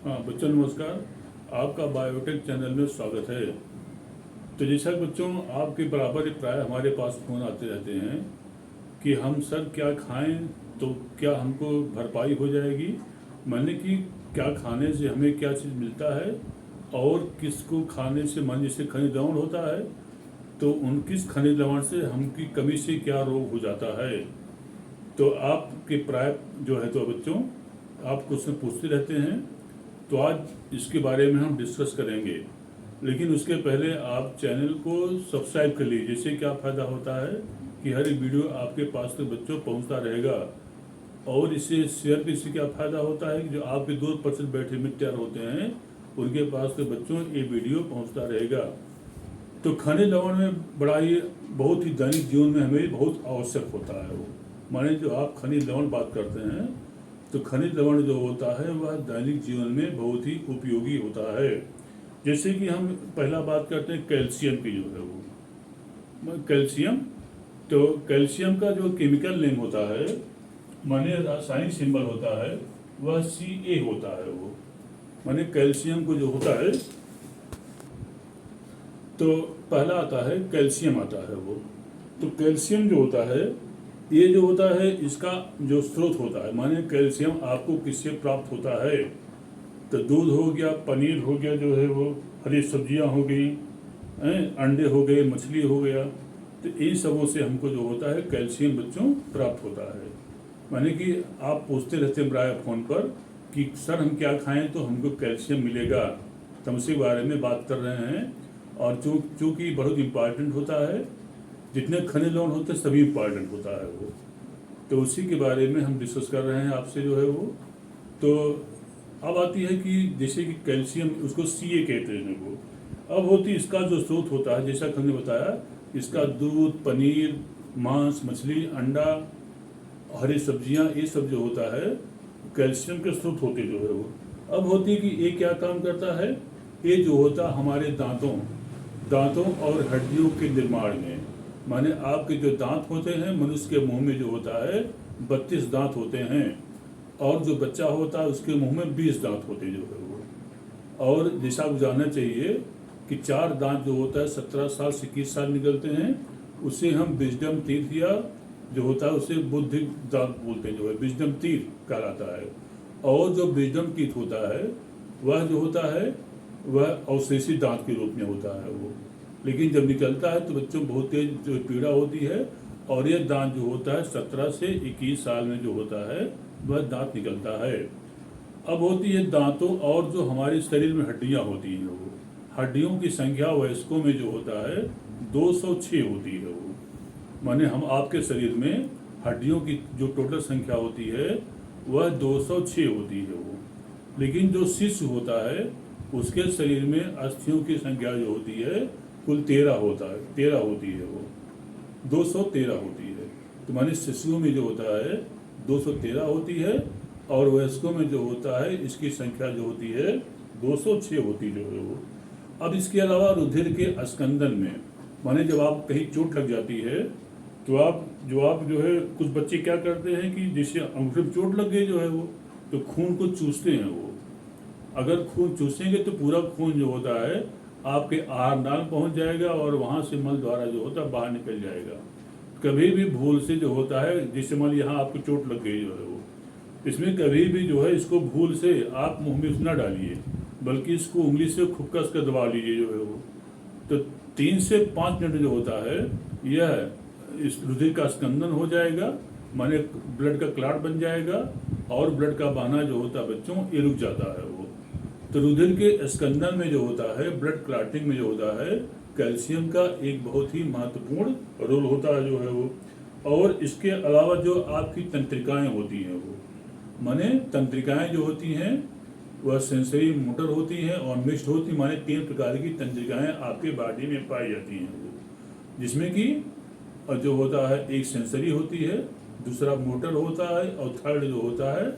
हाँ बच्चों नमस्कार। आपका बायोटेक चैनल में स्वागत है। तो जैसा कि बच्चों आपके बराबर प्राय हमारे पास फ़ोन आते रहते हैं कि हम सर क्या खाएं तो क्या हमको भरपाई हो जाएगी, माने कि क्या खाने से हमें क्या चीज़ मिलता है और किसको खाने से मान जैसे खनिज लवण होता है तो उन किस खनिज लवण से हमकी कमी से क्या रोग हो जाता है। तो आपके प्राय जो है तो बच्चों आप क्वेश्चन पूछते रहते हैं, तो आज इसके बारे में हम डिस्कस करेंगे। लेकिन उसके पहले आप चैनल को सब्सक्राइब कर लीजिए। जिससे क्या फ़ायदा होता है कि हर एक वीडियो आपके पास तक बच्चों पहुंचता रहेगा। और इसे शेयर करने से क्या फ़ायदा होता है कि जो आपके 2% बैठे मित्र होते हैं उनके पास तक बच्चों ये वीडियो पहुंचता रहेगा। तो खनिज लवण में बड़ा ही बहुत ही दैनिक जीवन में हमें बहुत आवश्यक होता है। वो माने जो आप खनिज लवण बात करते हैं तो खनिज लवण जो होता है वह दैनिक जीवन में बहुत ही उपयोगी होता है। जैसे कि हम पहला बात करते हैं कैल्शियम की, जो है वो कैल्शियम। तो कैल्शियम का जो केमिकल नेम होता है माने रासायनिक सिंबल होता है वह Ca होता है। वो माने कैल्शियम को जो होता है तो पहला आता है कैल्शियम आता है। वो तो कैल्शियम जो होता है ये जो होता है इसका जो स्रोत होता है, माने कैल्शियम आपको किससे प्राप्त होता है तो दूध हो गया, पनीर हो गया, जो है वो हरी सब्जियां हो गई, अंडे हो गए, मछली हो गया। तो इन सबों से हमको जो होता है कैल्शियम बच्चों प्राप्त होता है। माने कि आप पूछते रहते हैं प्राय फ़ोन पर कि सर हम क्या खाएं तो हमको कैल्शियम मिलेगा, तो हम उसी बारे में बात कर रहे हैं। और चूँकि बहुत इम्पॉर्टेंट होता है, जितने खनिज लवण होते हैं सभी इम्पॉर्टेंट होता है वो, तो उसी के बारे में हम डिस्कस कर रहे हैं आपसे जो है वो। तो अब आती है कि जैसे कि कैल्शियम उसको Ca कहते हैं वो। अब होती इसका जो स्रोत होता है जैसा कि हमने बताया, इसका दूध, पनीर, मांस, मछली, अंडा, हरी सब्जियां, ये सब जो होता है कैल्शियम के स्रोत होते जो है वो। अब होती है कि ये क्या काम करता है, ये जो होता हमारे दांतों और हड्डियों के निर्माण में, माने आपके जो दांत होते हैं मनुष्य के मुंह में जो होता है 32 दांत होते हैं, और जो बच्चा होता है उसके मुंह में 20 दांत होते जो है वो। और जैसा आपको जानना चाहिए कि 4 दांत जो होता है 17 साल से 21 साल निकलते हैं, उसे हम विजडम टीथ या जो होता है उसे बुद्धि दांत बोलते हैं, जो है विजडम टीथ कहलाता है। और जो विजडम टीथ होता है वह जो होता है वह अवशेषी दांत के रूप में होता है वो। लेकिन जब निकलता है तो बच्चों बहुत तेज जो पीड़ा होती है, और यह दांत जो होता है 17 से 21 साल में जो होता है वह दांत निकलता है। अब होती है दांतों और जो हमारे शरीर में हड्डियां होती हैं वो, हड्डियों की संख्या वयस्कों में जो होता है 206 होती है वो। माने हम आपके शरीर में हड्डियों की जो टोटल संख्या होती है वह 206 होती है वो। लेकिन जो शिशु होता है उसके शरीर में अस्थियों की संख्या जो होती है कुल 13 होता है, 13 होती है वो, 213 होती है। तो माने शिशुओं में जो होता है 213 होती है, और वयस्कों में जो होता है इसकी संख्या जो होती है 206 होती जो है वो। अब इसके अलावा रुधिर के स्कंदन में, माने जब आप कहीं चोट लग जाती है तो आप जो है कुछ बच्चे क्या करते हैं कि जैसे अंगूठे में चोट लग गई जो है वो, तो खून को चूसते हैं वो। अगर खून चूसेंगे तो पूरा खून जो होता है आपके आहार नाल पहुंच जाएगा और वहां से मल द्वारा जो होता है बाहर निकल जाएगा। कभी भी भूल से जो होता है, जैसे मान यहाँ आपको चोट लग गई जो है वो, इसमें कभी भी जो है इसको भूल से आप मुंह में न डालिए, बल्कि इसको उंगली से खूब कस कर दबा लीजिए जो है वो। तो 3 से 5 मिनट जो होता है यह इस रुधिर का स्कंदन हो जाएगा, माने ब्लड का क्लॉट बन जाएगा, और ब्लड का बहाना जो होता है बच्चों ये रुक जाता है वो। तो रुधिर के स्कंदन में जो होता है, ब्लड क्लॉटिंग में जो होता है, कैल्शियम का एक बहुत ही महत्वपूर्ण रोल होता है जो है वो। और इसके अलावा जो आपकी तंत्रिकाएं होती हैं वो, माने तंत्रिकाएं जो होती हैं वह सेंसरी मोटर होती हैं और मिक्स्ड होती, माने 3 प्रकार की तंत्रिकाएं आपके बॉडी में पाई जाती हैं वो, जिसमें कि जो होता है एक सेंसरी होती है, दूसरा मोटर होता है, और थर्ड जो होता है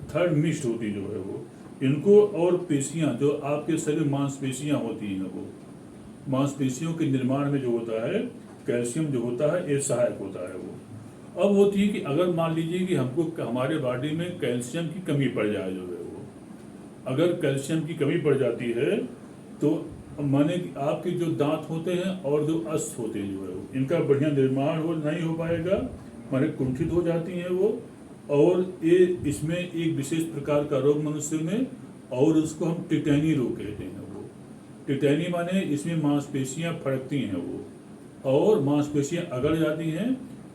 थर्ड मिक्स्ड होती जो है वो। इनको और पेशियां जो आपके शरीर मांसपेशियां होती हैं वो, मांसपेशियों के निर्माण में जो होता है कैल्शियम जो होता है ये सहायक होता है वो। अब होती है कि अगर मान लीजिए कि हमको हमारे बॉडी में कैल्शियम की कमी पड़ जाए जो है वो, अगर कैल्शियम की कमी पड़ जाती है तो माने कि आपके जो दांत होते हैं और जो अस्त होते हैं जो है वो इनका बढ़िया निर्माण हो नहीं हो पाएगा, माने कुंठित हो जाती हैं वो। और ये इसमें एक विशेष प्रकार का रोग मनुष्य में, और उसको हम टिटैनी रोग कहते हैं। वो टिटैनी माने इसमें मांसपेशियां फड़कती हैं वो, और मांसपेशियां अगड़ जाती हैं,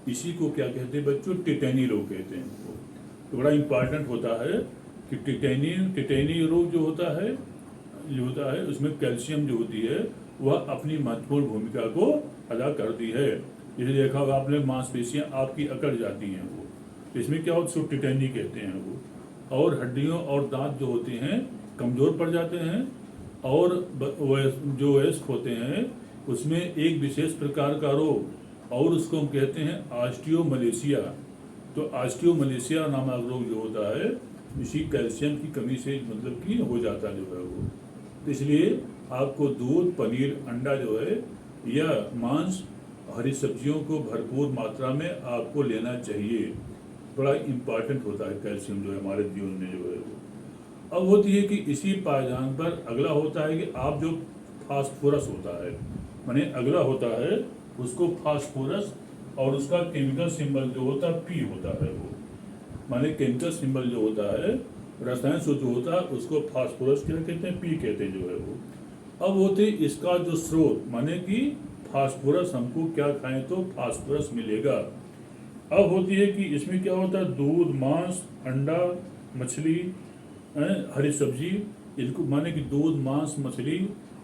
इसी को क्या कहते हैं बच्चों, टिटैनी रोग कहते हैं वो। तो बड़ा इम्पॉर्टेंट होता है कि टिटैनी रोग जो होता है उसमें कैल्शियम जो होती है वह अपनी महत्वपूर्ण भूमिका को अदा करती है। जैसे देखा होगा आपने, मांसपेशियां आपकी अकड़ जाती हैं वो, तो इसमें क्या होता है, उसको टिटैनी कहते हैं वो। और हड्डियों और दांत जो होते हैं कमजोर पड़ जाते हैं, और जो वयस्क होते हैं उसमें एक विशेष प्रकार का रोग, और उसको हम कहते हैं ऑस्टियोमलेशिया। तो ऑस्टियोमलेशिया नामक रोग जो होता है इसी कैल्शियम की कमी से मतलब कि हो जाता जो है वो। तो इसलिए आपको दूध, पनीर, अंडा जो है या मांस, हरी सब्जियों को भरपूर मात्रा में आपको लेना चाहिए। बड़ा इम्पॉर्टेंट होता है कैल्शियम जो है हमारे जीवन में जो है वो। अब होती है कि इसी पायदान पर अगला होता है कि आप जो फास्फोरस होता है, माने अगला होता है उसको फास्फोरस, और उसका केमिकल सिंबल जो होता है पी होता है वो। माने केमिकल सिंबल जो होता है, रसायन सूत्र जो होता है उसको फास्फोरस क्या कहते हैं, पी कहते हैं जो है वो। अब होते इसका जो स्रोत, माने कि फास्फोरस हमको क्या खाएं तो फास्फोरस मिलेगा। अब होती है कि इसमें क्या होता है, दूध, मांस, अंडा, मछली, हरी सब्जी, इनको माने कि दूध, मांस, मछली,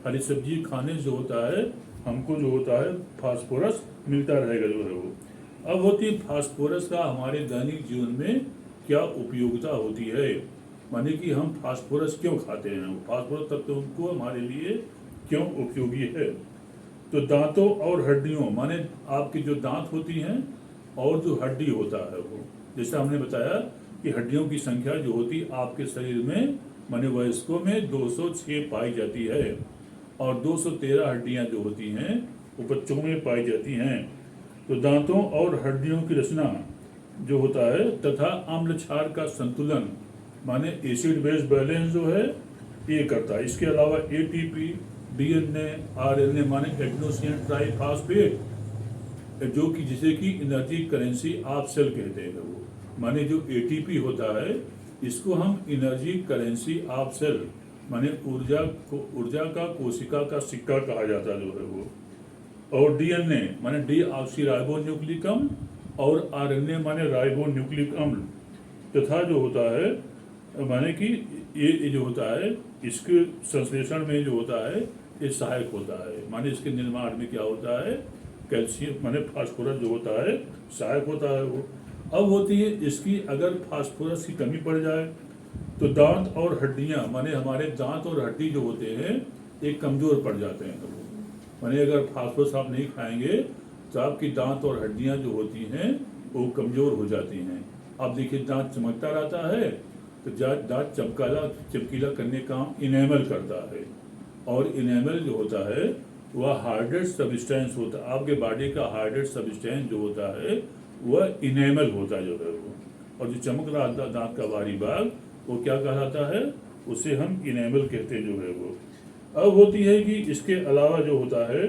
हरी सब्जी खाने से जो होता है हमको जो होता है फास्फोरस मिलता रहेगा जो है वो। अब होती है फास्फोरस का हमारे दैनिक जीवन में क्या उपयोगिता होती है, माने कि हम फास्फोरस क्यों खाते हैं, फास्फोरस तत्व को हमारे लिए क्यों उपयोगी है। तो दांतों और हड्डियों, माने आपकी जो दांत होती हैं और जो हड्डी होता है वो, जैसा हमने बताया कि हड्डियों की संख्या जो होती आपके शरीर में, माने वयस्कों में 206 पाई जाती है, और 213 हड्डियां जो होती हैं वो बच्चों में पाई जाती हैं। तो दांतों और हड्डियों की रचना जो होता है तथा अम्ल क्षार का संतुलन, माने एसिड बेस बैलेंस जो है ये करता है। इसके अलावा एटीपी, डीएनए, आरएनए माने एडेनोसिन ट्राइफॉस्फेट, जो कि जिसे कि एनर्जी करेंसी ऑफ सेल कहते हैं वो, माने जो एटीपी होता है इसको हम एनर्जी करेंसी ऑफ सेल, माने ऊर्जा का कोशिका का सिक्का कहा जाता है जो है वो। और डीएनए माने डीऑक्सीराइबो न्यूक्लिक अम्ल, और आरएनए माने राइबो न्यूक्लिक अम्ल, तथा जो होता है माने कि ये जो होता है इसके संश्लेषण में जो होता है ये सहायक होता है, माने इसके निर्माण में क्या होता है, कैल्शियम माने फास्फोरस जो होता है सहायक होता है वो। अब होती है इसकी अगर फास्फोरस की कमी पड़ जाए तो दांत और हड्डियां, माने हमारे दांत और हड्डी जो होते हैं ये कमजोर पड़ जाते हैं। माने अगर फास्फोरस आप नहीं खाएंगे तो आपकी दांत और हड्डियां जो होती हैं वो कमजोर हो जाती हैं। आप देखिए दांत चमकता रहता है तो दांत चमकीला करने का इनेमल करता है, और इनेमल जो होता है वह हार्डेड सब्सटेंस होता है, आपके बॉडी का हार्डेड सब्सटेंस जो होता है वह इनेमल होता है जो है वो। और जो चमक रहा दांत का बाहरी भाग वो क्या कहलाता है, उसे हम इनेमल कहते हैं जो है वो। अब होती है कि इसके अलावा जो होता है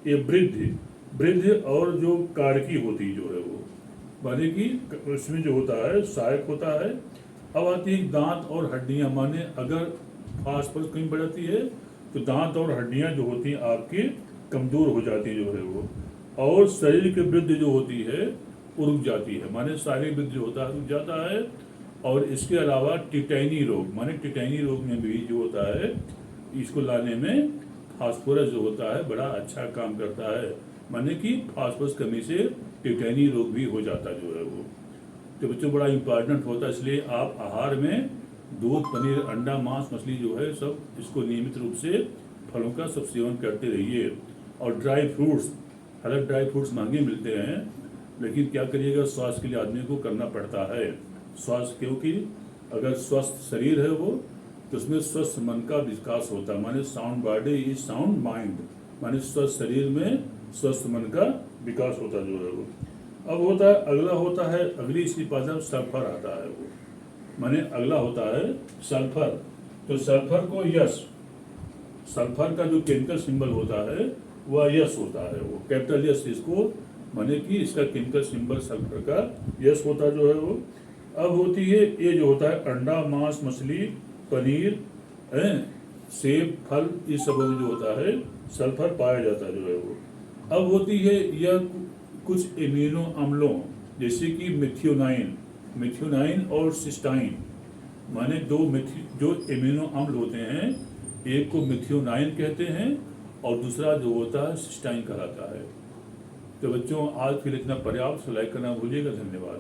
ये वृद्धि और जो कारकी होती जो है वो, माने कि इसमें जो होता है सहायक होता है। अब आती है दांत और हड्डियां, माने अगर फास्फोरस कहीं बढ़ जाती है तो दांत और हड्डियां जो होती हैं आपकी कमजोर हो जाती है जो है वो। और शरीर की वृद्धि जो होती है वो रुक जाती है, माने शारीरिक वृद्धि जो होता है रुक जाता है। और इसके अलावा टिटैनी रोग, माने टिटैनी रोग में भी जो होता है इसको लाने में फास्फोरस जो होता है बड़ा अच्छा काम करता है, माने कि फास्फोरस कमी से टिटैनी रोग भी हो जाता जो है वो। तो बच्चों बड़ा इंपॉर्टेंट होता है, इसलिए आप आहार में दूध, पनीर, अंडा, मांस, मछली जो है सब इसको नियमित रूप से फलों का सब सेवन करते रहिए। और ड्राई फ्रूट्स, हालांकि ड्राई फ्रूट्स महंगे मिलते हैं लेकिन क्या करिएगा, स्वास्थ्य के लिए आदमी को करना पड़ता है। स्वास्थ्य, क्योंकि अगर स्वस्थ शरीर है वो तो उसमें स्वस्थ मन का विकास होता है, माने sound body is sound mind, माने स्वस्थ शरीर में स्वस्थ मन का विकास होता जो है वो। अब होता है अगला होता है, अगली इसकी पास सल्फर आता है वो, माने अगला होता है सल्फर। तो सल्फर को यस, सल्फर का जो केमिकल सिंबल होता है वह यस होता है, वो कैपिटल यस इसको, माने कि इसका केमिकल सिंबल सल्फर का यस होता जो है वो। अब होती है ये जो होता है अंडा, मांस, मछली, पनीर, सेब, फल, इस सब में जो होता है सल्फर पाया जाता जो है वो। अब होती है यह कुछ एमिनो अम्लों जैसे कि मिथ्योनाइन और सिस्टाइन, माने जो एमिनो अम्ल होते हैं, एक को मिथ्योनाइन कहते हैं और दूसरा जो होता है सिस्टाइन कहलाता है। तो बच्चों आज के लिए इतना पर्याप्त, लाइक करना भूलिएगा। धन्यवाद।